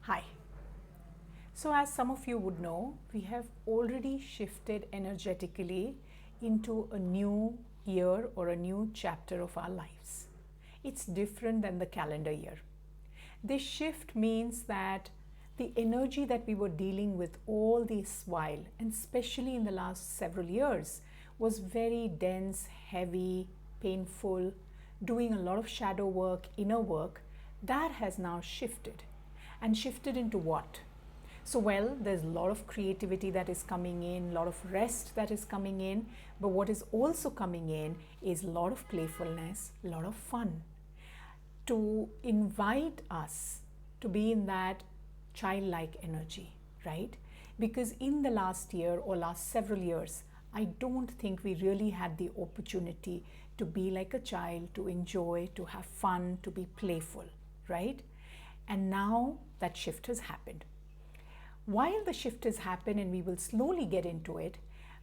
Hi. So, as some of you would know, we have already shifted energetically into a new year or a new chapter of our lives. It's different than the calendar year. This shift means that the energy that we were dealing with all this while, and especially in the last several years, was very dense, heavy, painful, doing a lot of shadow work, inner work. That has now shifted. And shifted into what? So, well, there's a lot of creativity that is coming in, a lot of rest that is coming in, but what is also coming in is a lot of playfulness, a lot of fun, to invite us to be in that childlike energy, right? Because in the last year or last several years, I don't think we really had the opportunity to be like a child, to enjoy, to have fun, to be playful, right? And now that shift has happened. While the shift has happened, and we will slowly get into it,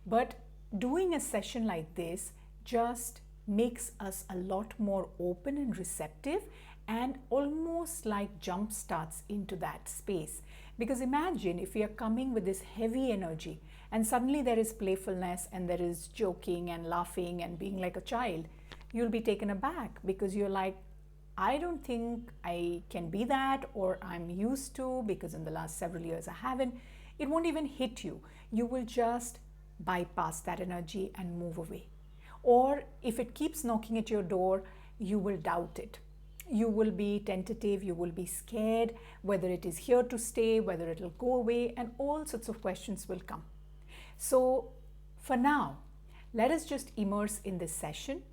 but doing a session like this just makes us a lot more open and receptive, and almost like jump starts into that space. Because imagine if we are coming with this heavy energy and suddenly there is playfulness and there is joking and laughing and being like a child, you'll be taken aback because you're like, I don't think I can be that, or I'm used to, because in the last several years I haven't. It won't even hit you. You will just bypass that energy and move away. Or if it keeps knocking at your door, you will doubt it. You will be tentative, you will be scared whether it is here to stay, whether it will go away, and all sorts of questions will come. So for now, let us just immerse in this session.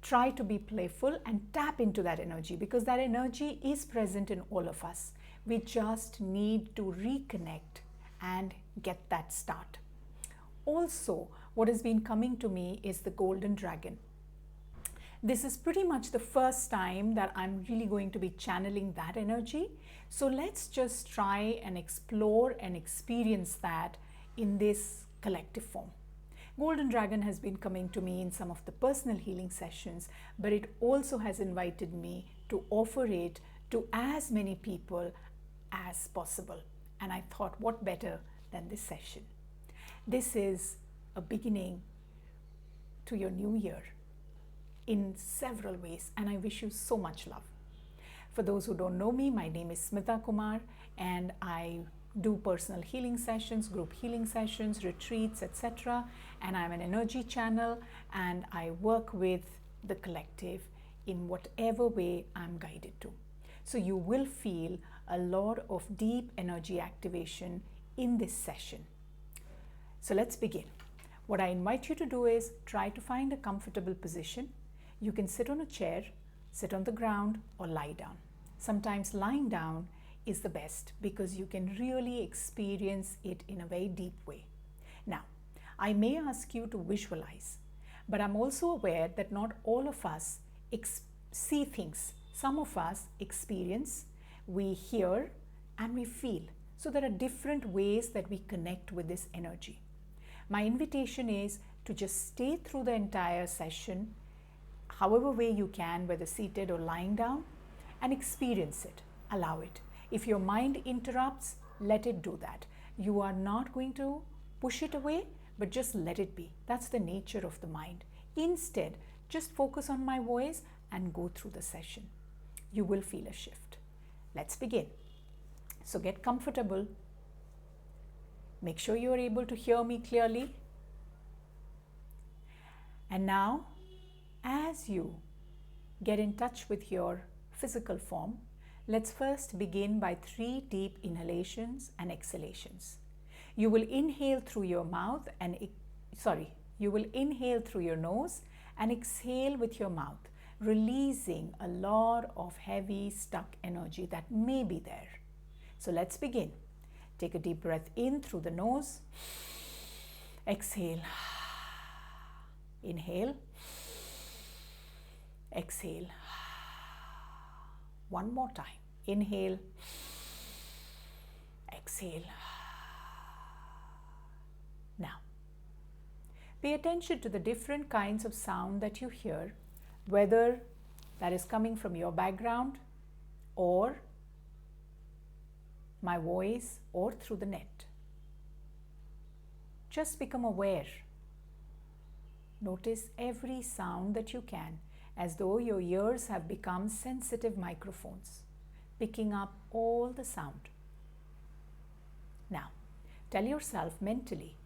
Try to be playful and tap into that energy, because that energy is present in all of us. We just need to reconnect and get that start. Also, what has been coming to me is the golden dragon. This is pretty much the first time that I'm really going to be channeling that energy. So let's just try and explore and experience that in this collective form. Golden Dragon has been coming to me in some of the personal healing sessions, but it also has invited me to offer it to as many people as possible. And I thought, what better than this session? This is a beginning to your new year in several ways, and I wish you so much love. For those who don't know me, my name is Smita Kumar, and I do personal healing sessions, group healing sessions, retreats, etc. And I'm an energy channel, and I work with the collective in whatever way I'm guided to. So you will feel a lot of deep energy activation in this session. So let's begin. What I invite you to do is try to find a comfortable position. You can sit on a chair, sit on the ground, or lie down. Sometimes lying down is the best because you can really experience it in a very deep way. Now, I may ask you to visualize, but I'm also aware that not all of us see things. Some of us experience, we hear, and we feel. So there are different ways that we connect with this energy. My invitation is to just stay through the entire session, however way you can, whether seated or lying down, and experience it, allow it. If your mind interrupts, let it do that. You are not going to push it away, but just let it be. That's the nature of the mind. Instead, just focus on my voice and go through the session. You will feel a shift. Let's begin. So get comfortable. Make sure you are able to hear me clearly. And now, as you get in touch with your physical form, let's first begin by 3 deep inhalations and exhalations. You will inhale through your mouth and you will inhale through your nose and exhale with your mouth, releasing a lot of heavy stuck energy that may be there. So let's begin. Take a deep breath in through the nose. Exhale. Inhale. Exhale. One more time. Inhale. Exhale. Now, pay attention to the different kinds of sound that you hear, whether that is coming from your background or my voice, or through the net. Just become aware. Notice every sound that you can, as though your ears have become sensitive microphones, picking up all the sound. Now, tell yourself mentally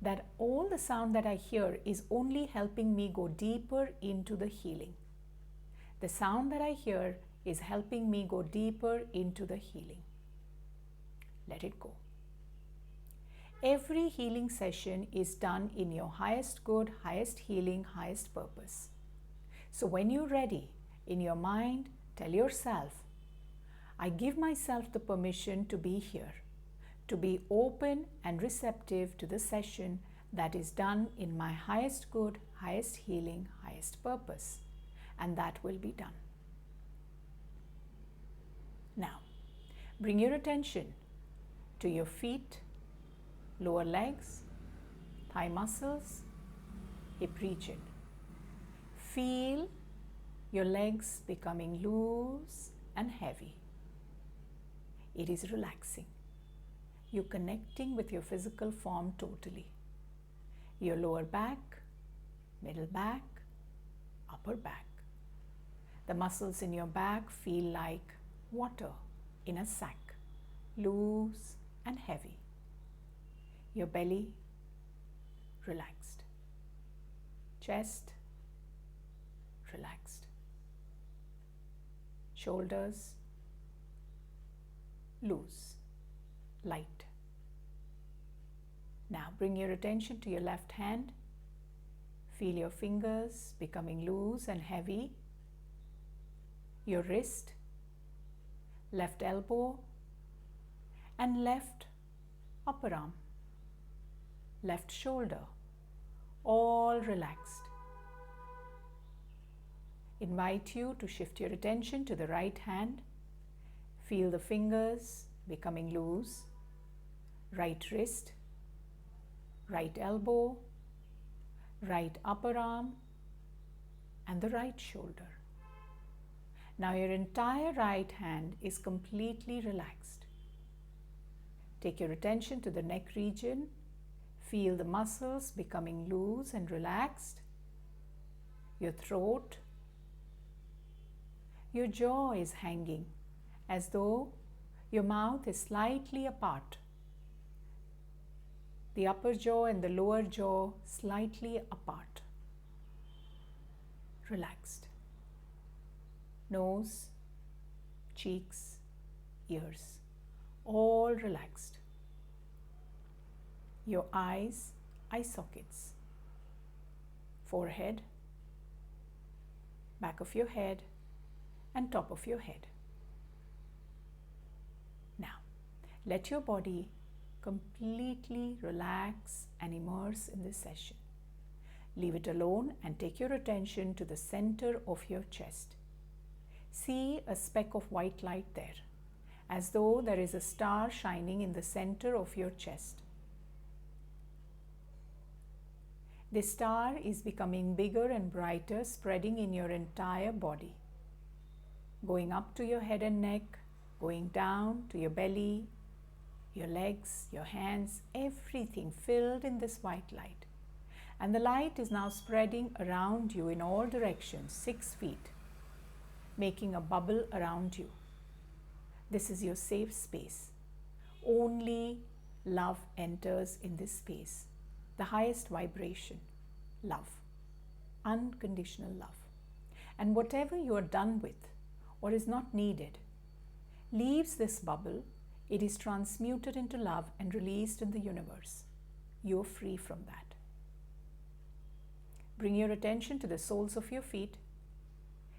that all the sound that I hear is only helping me go deeper into the healing. The sound that I hear is helping me go deeper into the healing. Let it go. Every healing session is done in your highest good, highest healing, highest purpose. So when you're ready, in your mind, tell yourself, I give myself the permission to be here, to be open and receptive to the session that is done in my highest good, highest healing, highest purpose. And that will be done. Now, bring your attention to your feet, lower legs, thigh muscles, hip region. Feel your legs becoming loose and heavy. It is relaxing. You're connecting with your physical form totally. Your lower back, middle back, upper back. The muscles in your back feel like water in a sack, loose and heavy. Your belly, relaxed. Chest, relaxed. Shoulders, loose, light. Now bring your attention to your left hand. Feel your fingers becoming loose and heavy. Your wrist, left elbow, and left upper arm, left shoulder, all relaxed. Invite you to shift your attention to the right hand. Feel the fingers becoming loose, right wrist, right elbow, right upper arm, and the right shoulder. Now your entire right hand is completely relaxed. Take your attention to the neck region. Feel the muscles becoming loose and relaxed. Your throat. Your jaw is hanging as though your mouth is slightly apart. The upper jaw and the lower jaw slightly apart. Relaxed. Nose, cheeks, ears, all relaxed. Your eyes, eye sockets, forehead, back of your head, and top of your head. Now, let your body completely relax and immerse in this session. Leave it alone and take your attention to the center of your chest. See a speck of white light there, as though there is a star shining in the center of your chest. This star is becoming bigger and brighter, spreading in your entire body, going up to your head and neck, going down to your belly, your legs, your hands, everything filled in this white light. And the light is now spreading around you in all directions, 6 feet, making a bubble around you. This is your safe space. Only love enters in this space. The highest vibration, love, unconditional love. And whatever you are done with or is not needed, leaves this bubble, it is transmuted into love and released in the universe. You are free from that. Bring your attention to the soles of your feet.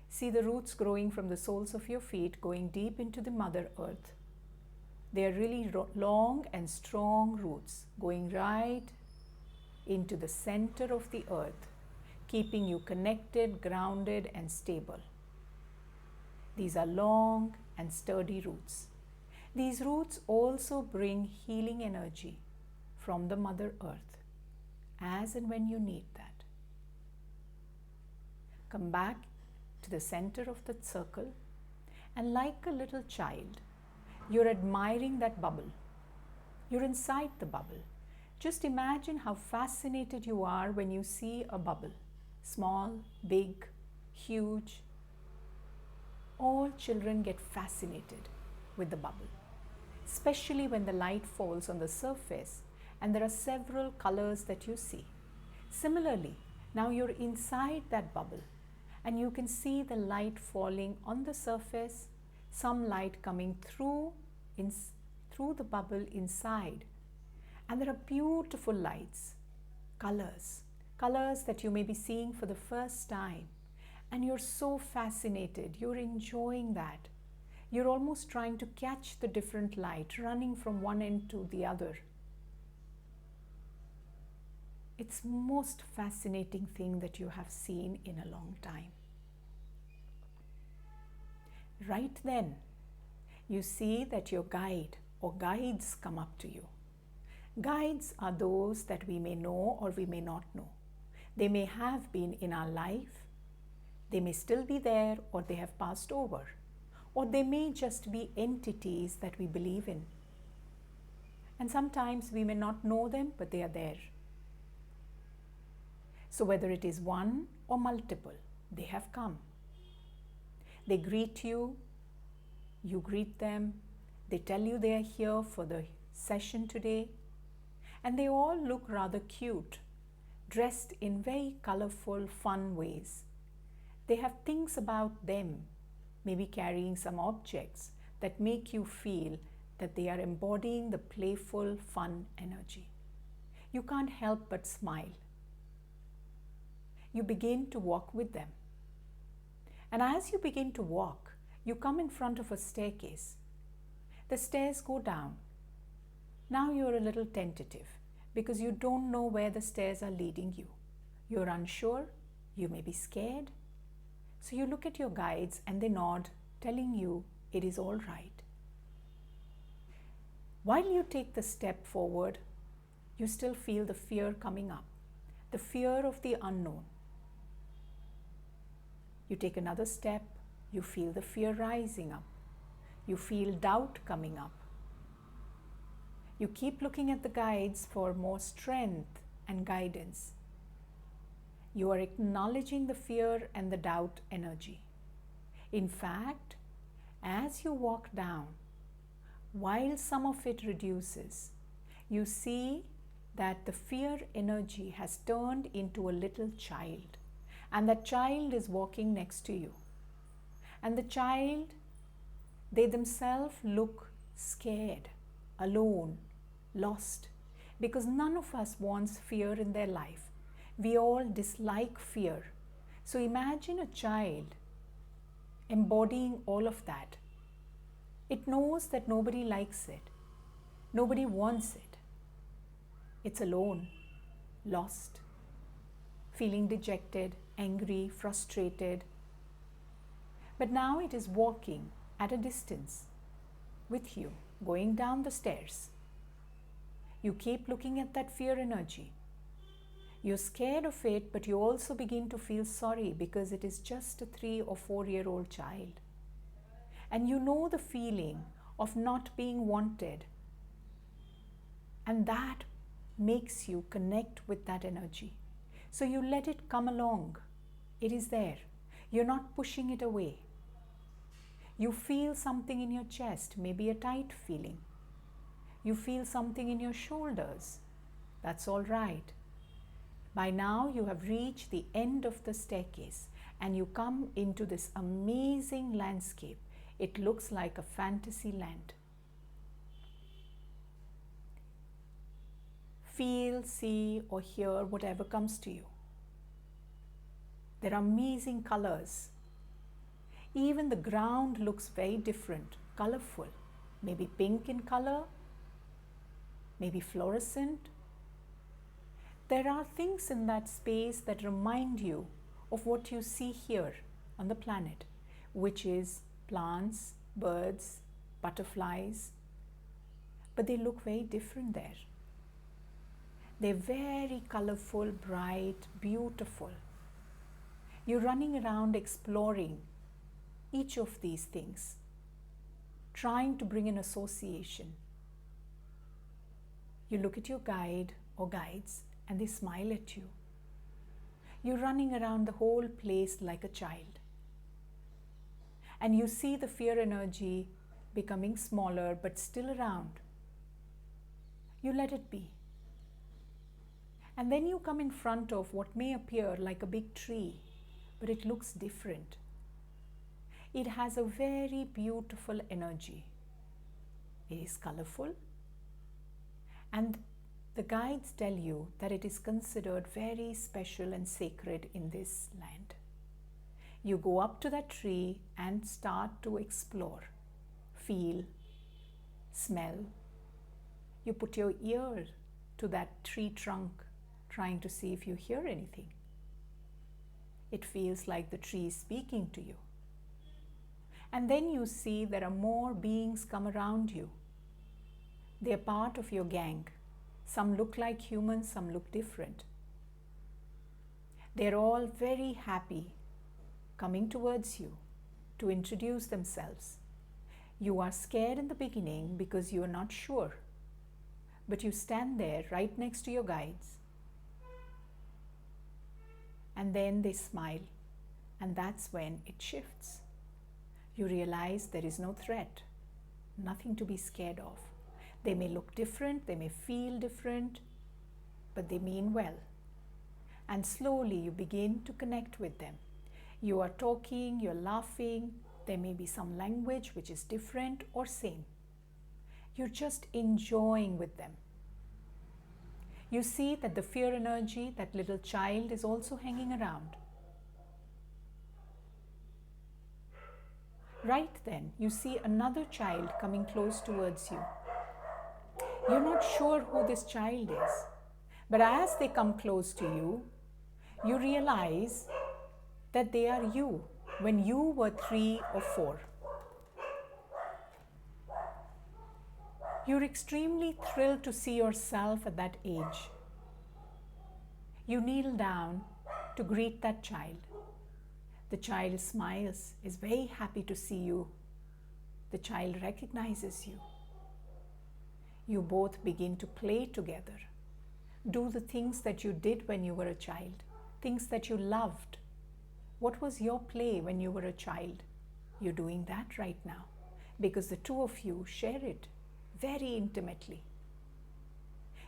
See the roots growing from the soles of your feet, going deep into the Mother Earth. They are really long and strong roots, going right into the center of the earth, keeping you connected, grounded, and stable. These are long and sturdy roots. These roots also bring healing energy from the Mother Earth, as and when you need that. Come back to the center of the circle, and like a little child, You're admiring that bubble. You're inside the bubble. Just imagine how fascinated you are when you see a bubble. Small, big, huge. All children get fascinated with the bubble, especially when the light falls on the surface and there are several colors that you see. Similarly, now you're inside that bubble and you can see the light falling on the surface, some light coming through the bubble inside. And there are beautiful lights, colors that you may be seeing for the first time. And you're so fascinated, you're enjoying that. You're almost trying to catch the different light, running from one end to the other. It's the most fascinating thing that you have seen in a long time. Right then, you see that your guide or guides come up to you. Guides are those that we may know or we may not know. They may have been in our life, they may still be there, or they have passed over, or they may just be entities that we believe in. And sometimes we may not know them, but they are there. So whether it is one or multiple, they have come. They greet you, you greet them, they tell you they are here for the session today, and they all look rather cute, dressed in very colorful, fun ways. They have things about them, maybe carrying some objects that make you feel that they are embodying the playful, fun energy. You can't help but smile. You begin to walk with them. And as you begin to walk, you come in front of a staircase. The stairs go down. Now you're a little tentative because you don't know where the stairs are leading you. You're unsure, you may be scared. So you look at your guides and they nod, telling you it is all right. While you take the step forward, you still feel the fear coming up, the fear of the unknown. You take another step, you feel the fear rising up. You feel doubt coming up. You keep looking at the guides for more strength and guidance. You are acknowledging the fear and the doubt energy. In fact, as you walk down, while some of it reduces, you see that the fear energy has turned into a little child, and that child is walking next to you. And the child, they themselves look scared, alone, lost, because none of us wants fear in their life. We all dislike fear. So imagine a child embodying all of that. It knows that nobody likes it. Nobody wants it. It's alone, lost, feeling dejected, angry, frustrated. But now it is walking at a distance with you, going down the stairs. You keep looking at that fear energy. You're scared of it, but you also begin to feel sorry because it is just a 3 or 4-year-old child. And you know the feeling of not being wanted. And that makes you connect with that energy. So you let it come along. It is there. You're not pushing it away. You feel something in your chest, maybe a tight feeling. You feel something in your shoulders. That's all right. By now you have reached the end of the staircase and you come into this amazing landscape. It looks like a fantasy land. Feel, see, or hear whatever comes to you. There are amazing colors. Even the ground looks very different, colorful, maybe pink in color, maybe fluorescent. There are things in that space that remind you of what you see here on the planet, which is plants, birds, butterflies, but they look very different there. They're very colorful, bright, beautiful. You're running around exploring each of these things. trying to bring an association. You look at your guide or guides and they smile at you. You're running around the whole place like a child. And you see the fear energy becoming smaller but still around. You let it be. And then you come in front of what may appear like a big tree, but it looks different. It has a very beautiful energy. It is colorful, and the guides tell you that it is considered very special and sacred in this land. You go up to that tree and start to explore, feel, smell. You put your ear to that tree trunk, trying to see if you hear anything. It feels like the tree is speaking to you. And then you see there are more beings come around you. They are part of your gang. Some look like humans, some look different. They're all very happy coming towards you to introduce themselves. You are scared in the beginning because you are not sure. But you stand there right next to your guides. And then they smile, and that's when it shifts. You realize there is no threat, nothing to be scared of. They may look different, they may feel different, but they mean well. And slowly you begin to connect with them. You are talking, you're laughing, there may be some language which is different or same. You're just enjoying with them. You see that the fear energy, that little child, is also hanging around. Right then, you see another child coming close towards you. You're not sure who this child is, but as they come close to you, you realize that they are you when you were 3 or 4. You're extremely thrilled to see yourself at that age. You kneel down to greet that child. The child smiles, is very happy to see you. The child recognizes you. You both begin to play together. Do the things that you did when you were a child, things that you loved. What was your play when you were a child? You're doing that right now because the two of you share it very intimately.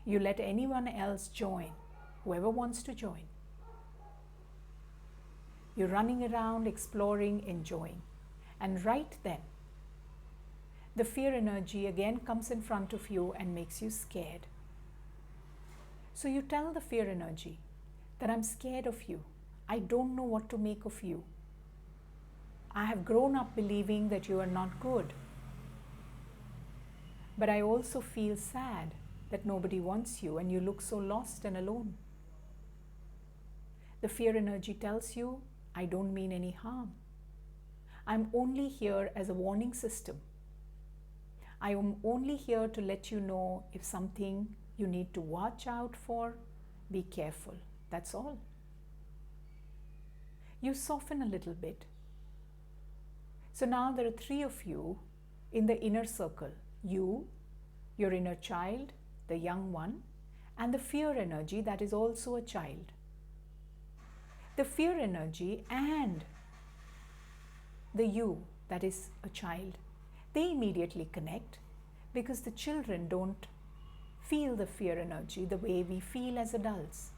You let anyone else join, whoever wants to join. You're running around, exploring, enjoying. And right then, the fear energy again comes in front of you and makes you scared. So you tell the fear energy that I'm scared of you. I don't know what to make of you. I have grown up believing that you are not good. But I also feel sad that nobody wants you and you look so lost and alone. The fear energy tells you, I don't mean any harm. I'm only here as a warning system. I am only here to let you know if something you need to watch out for, be careful. That's all. You soften a little bit. So now there are 3 of you in the inner circle. You, your inner child, the young one, and the fear energy that is also a child. The fear energy and the you that is a child, they immediately connect because the children don't feel the fear energy the way we feel as adults.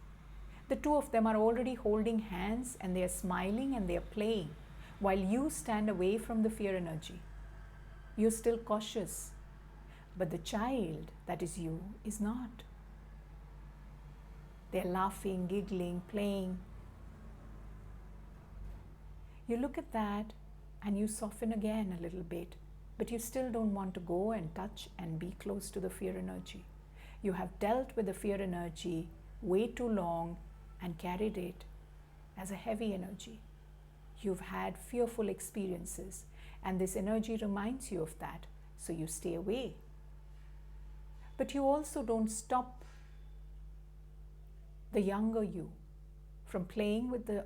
The 2 of them are already holding hands and they are smiling and they are playing while you stand away from the fear energy. You're still cautious, but the child that is you is not. They're laughing, giggling, playing. You look at that and you soften again a little bit, but you still don't want to go and touch and be close to the fear energy. You have dealt with the fear energy way too long and carried it as a heavy energy. You've had fearful experiences and this energy reminds you of that, so you stay away. But you also don't stop the younger you from playing with the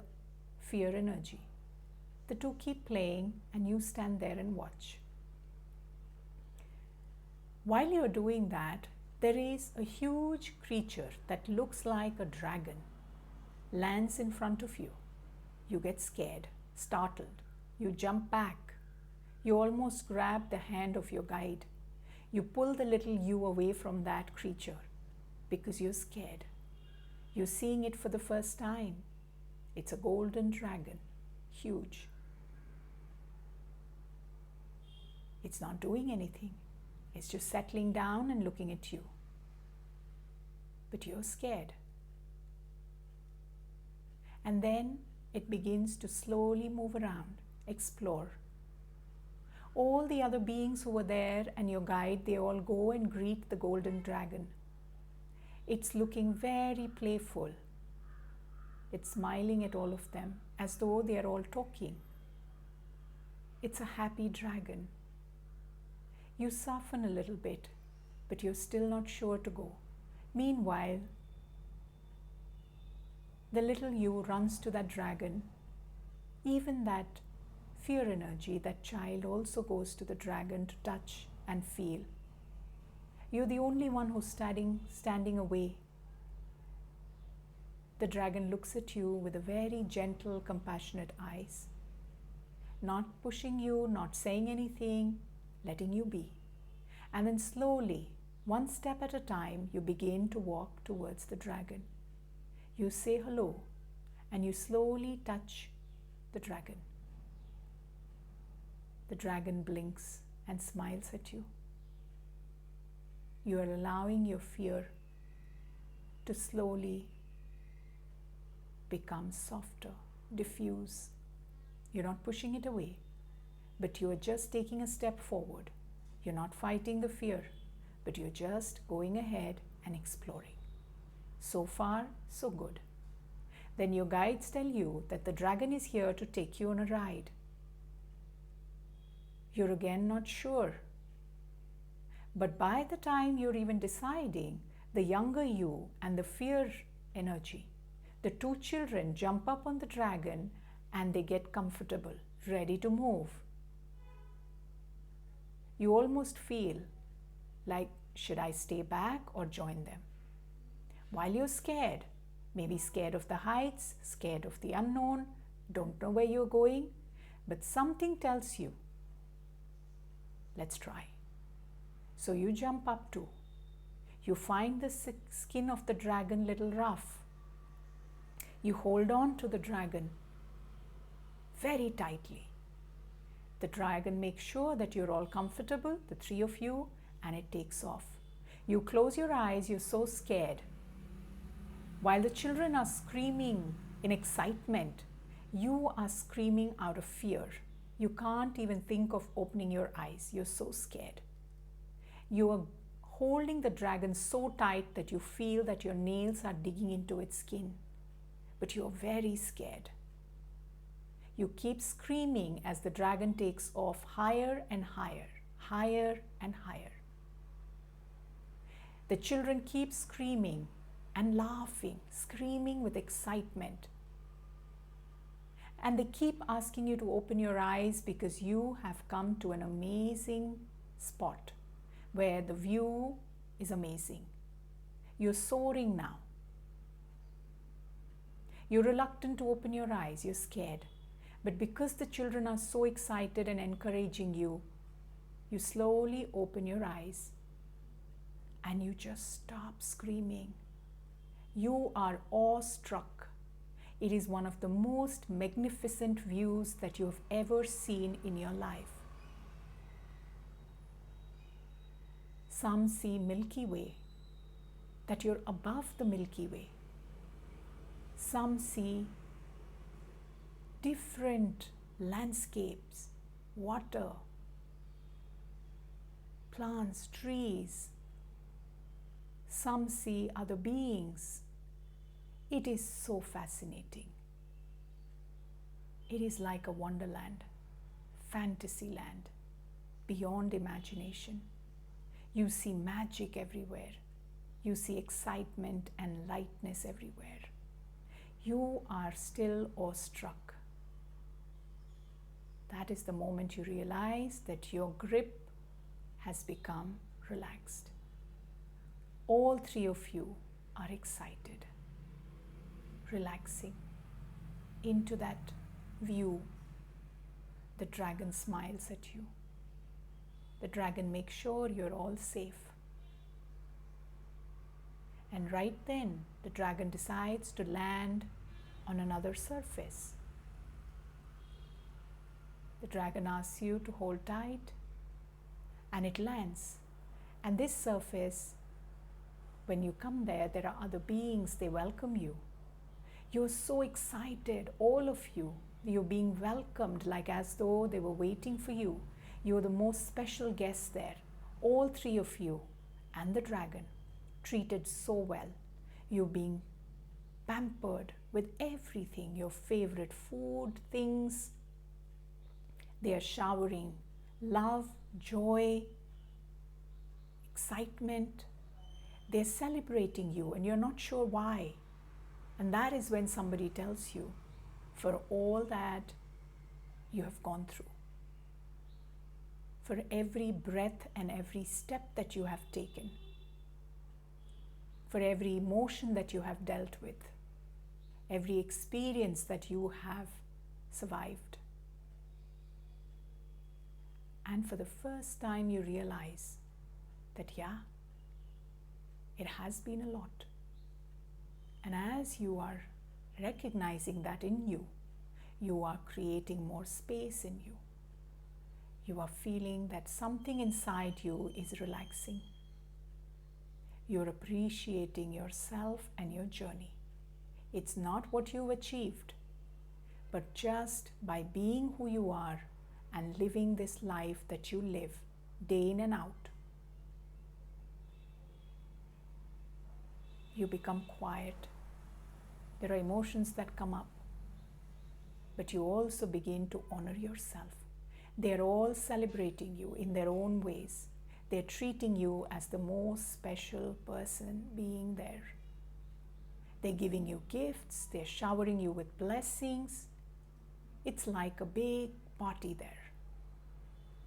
fear energy. The 2 keep playing and you stand there and watch. While you're doing that, there is a huge creature that looks like a dragon lands in front of you. You get scared, startled. You jump back. You almost grab the hand of your guide. You pull the little you away from that creature because you're scared. You're seeing it for the first time. It's a golden dragon, huge. It's not doing anything. It's just settling down and looking at you. But you're scared. And then it begins to slowly move around, explore. All the other beings who were there and your guide, they all go and greet the golden dragon. It's looking very playful. It's smiling at all of them as though they are all talking. It's a happy dragon. You soften a little bit, but you're still not sure to go. Meanwhile, the little you runs to that dragon. Even that fear energy, that child also goes to the dragon to touch and feel. You're the only one who's standing away. The dragon looks at you with a very gentle, compassionate eyes. Not pushing you, not saying anything, letting you be. And then slowly, one step at a time, you begin to walk towards the dragon. You say hello and you slowly touch the dragon. The dragon blinks and smiles at you. You are allowing your fear to slowly become softer, diffuse. You're not pushing it away, but you are just taking a step forward. You're not fighting the fear, but you're just going ahead and exploring. So far, so good. Then your guides tell you that the dragon is here to take you on a ride. You're again not sure. But by the time you're even deciding, the younger you and the fear energy, the two children jump up on the dragon and they get comfortable, ready to move. You almost feel like, should I stay back or join them? While you're scared, maybe scared of the heights, scared of the unknown, don't know where you're going, but something tells you, let's try. So you jump up too. You find the skin of the dragon little rough. You hold on to the dragon very tightly. The dragon makes sure that you're all comfortable, the three of you, and it takes off. You close your eyes, you're so scared. While the children are screaming in excitement, you are screaming out of fear. You can't even think of opening your eyes. You're so scared. You are holding the dragon so tight that you feel that your nails are digging into its skin. But you're very scared. You keep screaming as the dragon takes off higher and higher, higher and higher. The children keep screaming and laughing, screaming with excitement. And they keep asking you to open your eyes because you have come to an amazing spot where the view is amazing. You're soaring now. You're reluctant to open your eyes, you're scared. But because the children are so excited and encouraging you, you slowly open your eyes and you just stop screaming. You are awestruck. It is one of the most magnificent views that you have ever seen in your life. Some see Milky Way, that you're above the Milky Way. Some see different landscapes, water, plants, trees. Some see other beings. It is so fascinating. It is like a wonderland, fantasy land, beyond imagination. You see magic everywhere. You see excitement and lightness everywhere. You are still awestruck. That is the moment you realize that your grip has become relaxed. All three of you are excited, relaxing into that view. The dragon smiles at you. The dragon makes sure you're all safe. And right then, the dragon decides to land on another surface. The dragon asks you to hold tight, and it lands. And this surface, when you come there, there are other beings, they welcome you. You're so excited, all of you. You're being welcomed like as though they were waiting for you. You're the most special guests there. All three of you and the dragon treated so well. You're being pampered with everything, your favorite food, things. They are showering love, joy, excitement. They're celebrating you and you're not sure why. And that is when somebody tells you, for all that you have gone through, for every breath and every step that you have taken, for every emotion that you have dealt with, every experience that you have survived. And for the first time you realize that it has been a lot. And as you are recognizing that in you, you are creating more space in you. You are feeling that something inside you is relaxing. You're appreciating yourself and your journey. It's not what you've achieved, but just by being who you are and living this life that you live day in and out, you become quiet. There are emotions that come up, but you also begin to honor yourself. They're all celebrating you in their own ways. They're treating you as the most special person being there. They're giving you gifts. They're showering you with blessings. It's like a big party there.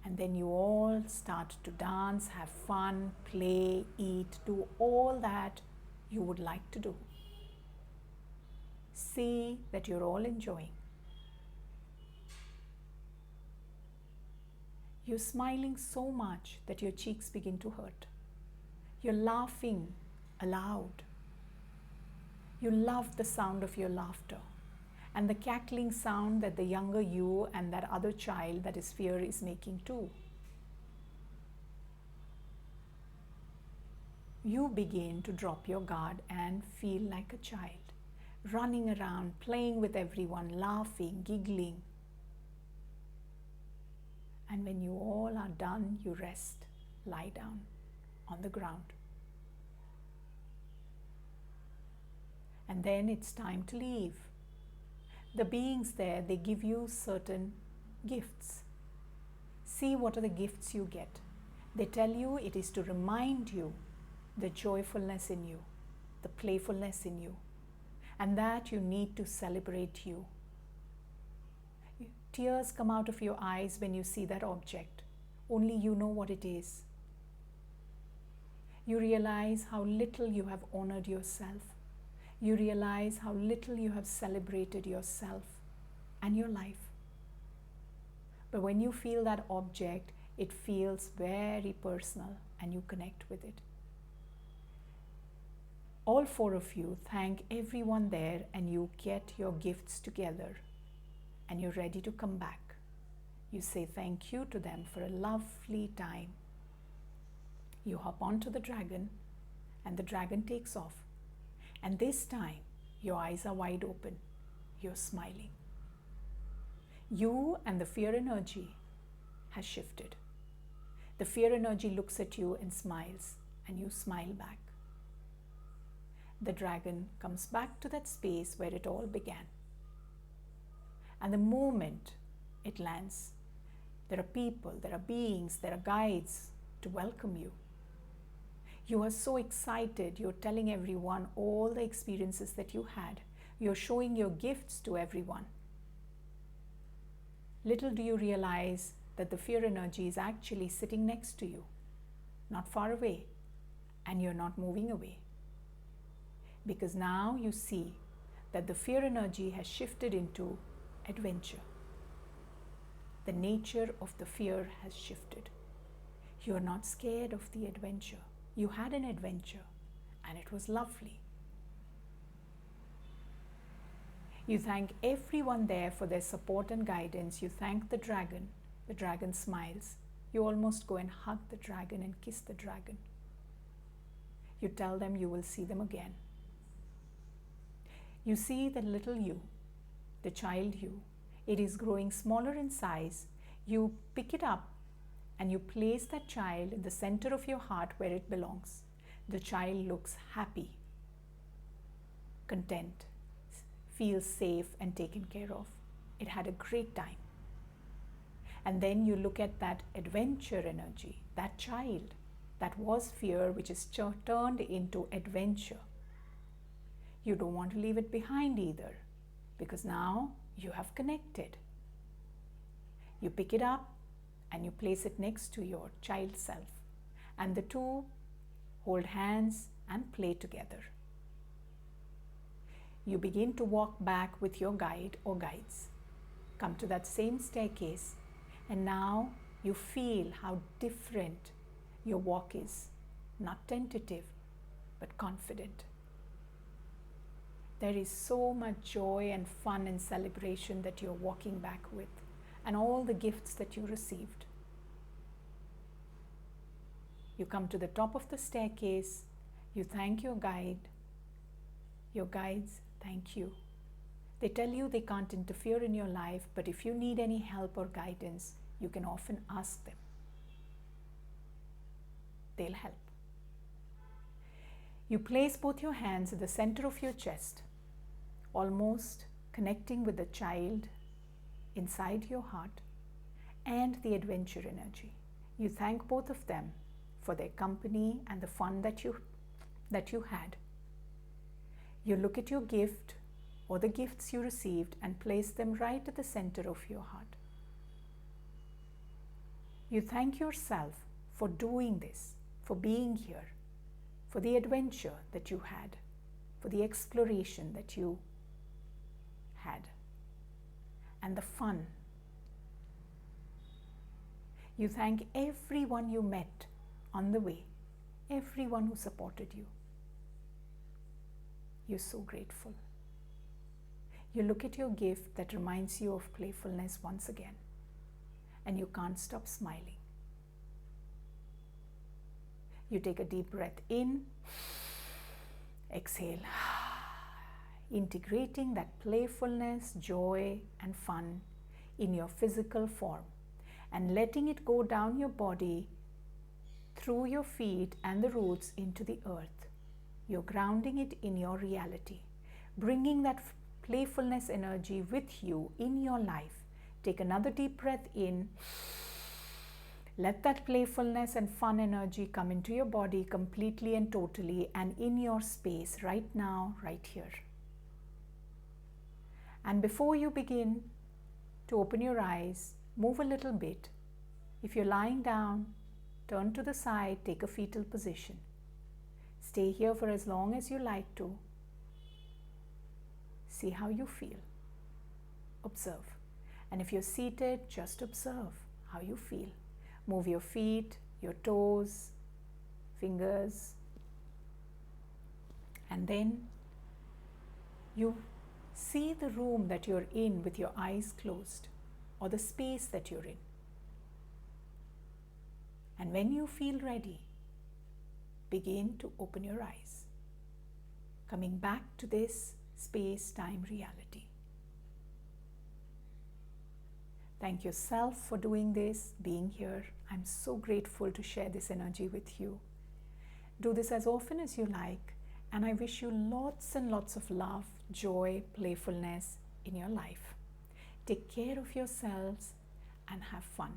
And then you all start to dance, have fun, play, eat, do all that you would like to do. See that you're all enjoying. You're smiling so much that your cheeks begin to hurt. You're laughing aloud. You love the sound of your laughter and the cackling sound that the younger you and that other child that is fear is making too. You begin to drop your guard and feel like a child, running around, playing with everyone, laughing, giggling. And when you all are done, you rest, lie down on the ground. And then it's time to leave. The beings there, they give you certain gifts. See what are the gifts you get. They tell you it is to remind you the joyfulness in you, the playfulness in you, and that you need to celebrate you. Tears come out of your eyes when you see that object. Only you know what it is. You realize how little you have honored yourself. You realize how little you have celebrated yourself and your life. But when you feel that object, it feels very personal and you connect with it. All four of you thank everyone there and you get your gifts together. And you're ready to come back. You say thank you to them for a lovely time. You hop onto the dragon and the dragon takes off. And this time, your eyes are wide open. You're smiling. You and the fear energy has shifted. The fear energy looks at you and smiles, and you smile back. The dragon comes back to that space where it all began. And the moment it lands, there are people, there are beings, there are guides to welcome you. You are so excited. You're telling everyone all the experiences that you had. You're showing your gifts to everyone. Little do you realize that the fear energy is actually sitting next to you. not far away, and you're not moving away. Because now you see that the fear energy has shifted into adventure. The nature of the fear has shifted. You're not scared of the adventure. You had an adventure and it was lovely. You thank everyone there for their support and guidance. You thank the dragon. The dragon smiles. You almost go and hug the dragon and kiss the dragon. You tell them you will see them again. You see the little you, the child you. It is growing smaller in size. You pick it up and you place that child in the center of your heart where it belongs. The child looks happy, content, feels safe and taken care of. It had a great time. And then you look at that adventure energy, that child that was fear, which is turned into adventure. You don't want to leave it behind either, because now you have connected. You pick it up and you place it next to your child self, and the two hold hands and play together. You begin to walk back with your guide or guides. Come to that same staircase, and now you feel how different your walk is. Not tentative, but confident. There is so much joy and fun and celebration that you're walking back with, and all the gifts that you received. You come to the top of the staircase, you thank your guide. Your guides thank you. They tell you they can't interfere in your life, but if you need any help or guidance, you can often ask them. They'll help. You place both your hands at the center of your chest, almost connecting with the child inside your heart and the adventure energy. You thank both of them for their company and the fun that you had. You look at your gift or the gifts you received and place them right at the center of your heart. You thank yourself for doing this, for being here, for the adventure that you had, for the exploration that you had, and the fun. You thank everyone you met on the way, everyone who supported you. You're so grateful. You look at your gift that reminds you of playfulness once again, and you can't stop smiling. You take a deep breath in, exhale, integrating that playfulness, joy, and fun in your physical form, and letting it go down your body, through your feet and the roots into the earth. You're grounding it in your reality, bringing that playfulness energy with you in your life. Take another deep breath in. Let that playfulness and fun energy come into your body completely and totally and in your space right now, right here. And before you begin to open your eyes, move a little bit. If you're lying down, turn to the side, take a fetal position. Stay here for as long as you like to. See how you feel. Observe. And if you're seated, just observe how you feel. Move your feet, your toes, fingers, and then you see the room that you're in with your eyes closed, or the space that you're in. And when you feel ready, begin to open your eyes, coming back to this space-time reality. Thank yourself for doing this, being here. I'm so grateful to share this energy with you. Do this as often as you like, and I wish you lots and lots of love, joy, playfulness in your life. Take care of yourselves and have fun.